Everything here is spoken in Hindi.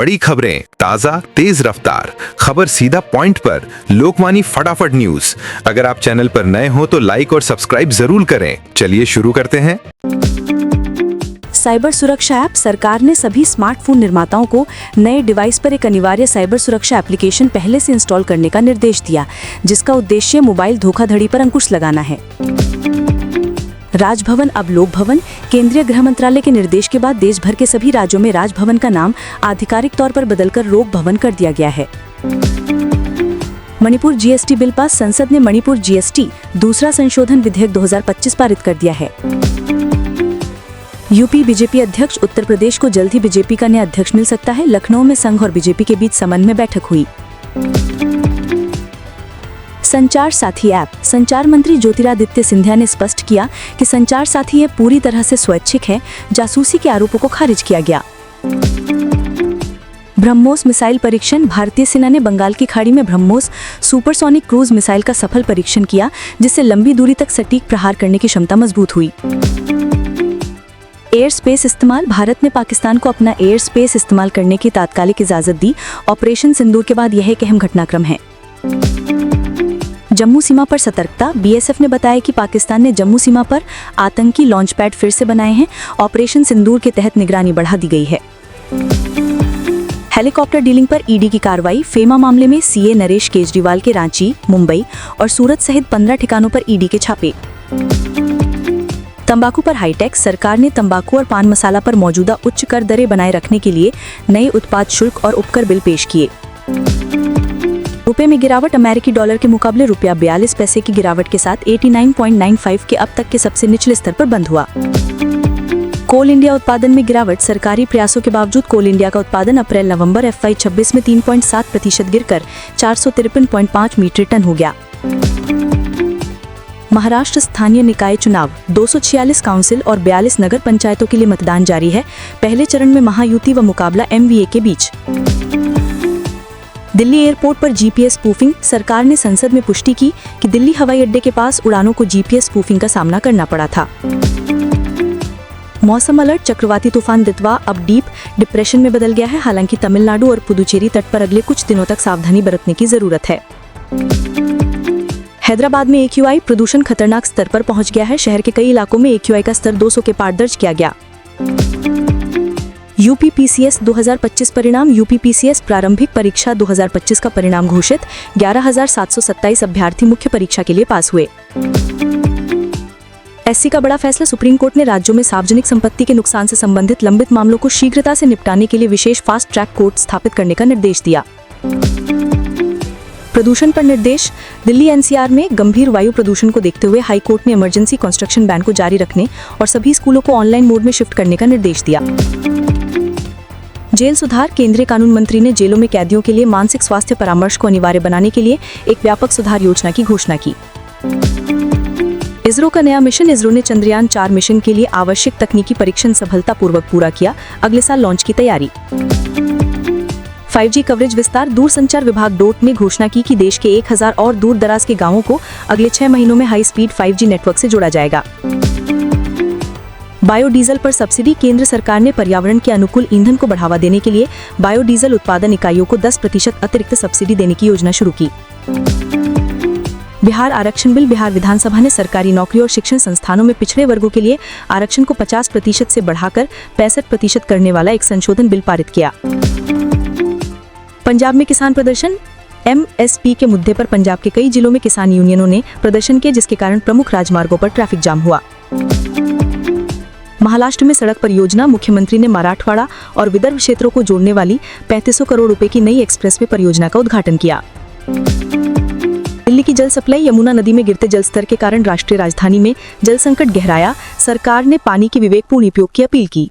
बड़ी खबरें, ताजा तेज रफ्तार, खबर सीधा पॉइंट पर, लोकवाणी फटाफट न्यूज। अगर आप चैनल पर नए हो तो लाइक और सब्सक्राइब जरूर करें। चलिए शुरू करते हैं। साइबर सुरक्षा ऐप। सरकार ने सभी स्मार्टफोन निर्माताओं को नए डिवाइस पर एक अनिवार्य साइबर सुरक्षा एप्लीकेशन पहले से इंस्टॉल करने का निर्देश दिया, जिसका उद्देश्य मोबाइल धोखाधड़ी पर अंकुश लगाना है। राजभवन अब लोक भवन। केंद्रीय गृह मंत्रालय के निर्देश के बाद देश भर के सभी राज्यों में राजभवन का नाम आधिकारिक तौर पर बदलकर लोक भवन कर दिया गया है। Manipur GST bill pass. संसद ने मणिपुर जीएसटी दूसरा संशोधन विधेयक 2025 पारित कर दिया है। यूपी बीजेपी अध्यक्ष। उत्तर प्रदेश को जल्द ही बीजेपी का नया अध्यक्ष मिल सकता है। लखनऊ में संघ और बीजेपी के बीच समन्वय बैठक हुई। संचार साथी ऐप। संचार मंत्री ज्योतिरादित्य सिंधिया ने स्पष्ट किया कि संचार साथी ऐप पूरी तरह से स्वैच्छिक है। जासूसी के आरोपों को खारिज किया गया। ब्रह्मोस मिसाइल परीक्षण। भारतीय सेना ने बंगाल की खाड़ी में ब्रह्मोस सुपरसोनिक क्रूज मिसाइल का सफल परीक्षण किया, जिससे लंबी दूरी तक सटीक प्रहार करने की क्षमता मजबूत हुई। एयर स्पेस इस्तेमाल। भारत ने पाकिस्तान को अपना एयर स्पेस इस्तेमाल करने की तात्कालिक इजाजत दी। ऑपरेशन सिंदूर के बाद यह एक अहम घटनाक्रम है। जम्मू सीमा पर सतर्कता। बीएसएफ ने बताया कि पाकिस्तान ने जम्मू सीमा पर आतंकी लॉन्च पैड फिर से बनाए हैं। ऑपरेशन सिंदूर के तहत निगरानी बढ़ा दी गई है। हेलीकॉप्टर डीलिंग पर ईडी की कार्रवाई। फेमा मामले में सीए नरेश केजरीवाल के रांची, मुंबई और सूरत सहित 15 ठिकानों पर ईडी के छापे। तंबाकू पर हाईटेक। सरकार ने तंबाकू और पान मसाला पर मौजूदा उच्च कर दरें बनाए रखने के लिए नए उत्पाद शुल्क और उपकर बिल पेश किए। रुपए में गिरावट। अमेरिकी डॉलर के मुकाबले रुपया 42 पैसे की गिरावट के साथ 89.95 के अब तक के सबसे निचले स्तर पर बंद हुआ। कोल इंडिया उत्पादन में गिरावट। सरकारी प्रयासों के बावजूद कोल इंडिया का उत्पादन अप्रैल-नवंबर FY 26 में 3.7% गिरकर 453.5 मीट्रिक टन हो गया। महाराष्ट्र स्थानीय निकाय चुनाव। 246 काउंसिल और 42 नगर पंचायतों के लिए मतदान जारी है। पहले चरण में महायुति व मुकाबला MVA के बीच। दिल्ली एयरपोर्ट पर जीपीएस स्पूफिंग। सरकार ने संसद में पुष्टि की कि दिल्ली हवाई अड्डे के पास उड़ानों को जीपीएस स्पूफिंग का सामना करना पड़ा था। मौसम अलर्ट। चक्रवाती तूफान दितवा अब डीप डिप्रेशन में बदल गया है। हालांकि तमिलनाडु और पुदुचेरी तट पर अगले कुछ दिनों तक सावधानी बरतने की जरूरत है। हैदराबाद में AQI प्रदूषण खतरनाक स्तर पर पहुंच गया है। शहर के कई इलाकों में AQI का स्तर 200 के पार दर्ज किया गया। यूपीपीसीएस 2025 परिणाम। यूपीपीसीएस प्रारंभिक परीक्षा 2025 का परिणाम घोषित। 11,727 अभ्यर्थी मुख्य परीक्षा के लिए पास हुए। SC का बड़ा फैसला। सुप्रीम कोर्ट ने राज्यों में सार्वजनिक संपत्ति के नुकसान से संबंधित लंबित मामलों को शीघ्रता से निपटाने के लिए विशेष फास्ट ट्रैक कोर्ट स्थापित करने का निर्देश दिया। प्रदूषण पर निर्देश। दिल्ली NCR में गंभीर वायु प्रदूषण को देखते हुए हाई कोर्ट ने इमरजेंसी कंस्ट्रक्शन बैन को जारी रखने और सभी स्कूलों को ऑनलाइन मोड में शिफ्ट करने का निर्देश दिया। जेल सुधार। केंद्रीय कानून मंत्री ने जेलों में कैदियों के लिए मानसिक स्वास्थ्य परामर्श को अनिवार्य बनाने के लिए एक व्यापक सुधार योजना की घोषणा की। इसरो का नया मिशन। इसरो ने चंद्रयान 4 मिशन के लिए आवश्यक तकनीकी परीक्षण सफलतापूर्वक पूरा किया। अगले साल लॉन्च की तैयारी। 5G कवरेज विस्तार। दूरसंचार विभाग डोट ने घोषणा की कि देश के 1000 और दूर दराज के गांवों को अगले 6 महीनों में हाई स्पीड 5G नेटवर्क से जोड़ा जाएगा। बायोडीजल पर सब्सिडी। केंद्र सरकार ने पर्यावरण के अनुकूल ईंधन को बढ़ावा देने के लिए बायोडीजल उत्पादन इकाइयों को 10% अतिरिक्त सब्सिडी देने की योजना शुरू की। बिहार आरक्षण बिल। बिहार विधानसभा ने सरकारी नौकरी और शिक्षण संस्थानों में पिछड़े वर्गों के लिए आरक्षण को 50% से बढ़ाकर 65% करने वाला एक संशोधन बिल पारित किया। पंजाब में किसान प्रदर्शन। MSP के मुद्दे पर पंजाब के कई जिलों में किसान यूनियनों ने प्रदर्शन किया, जिसके कारण प्रमुख राजमार्गों पर ट्रैफिक जाम हुआ। महाराष्ट्र में सड़क परियोजना। मुख्यमंत्री ने मराठवाड़ा और विदर्भ क्षेत्रों को जोड़ने वाली 3500 करोड़ रुपए की नई एक्सप्रेसवे परियोजना का उद्घाटन किया। दिल्ली की जल सप्लाई। यमुना नदी में गिरते जलस्तर के कारण राष्ट्रीय राजधानी में जल संकट गहराया। सरकार ने पानी के विवेकपूर्ण उपयोग की अपील की।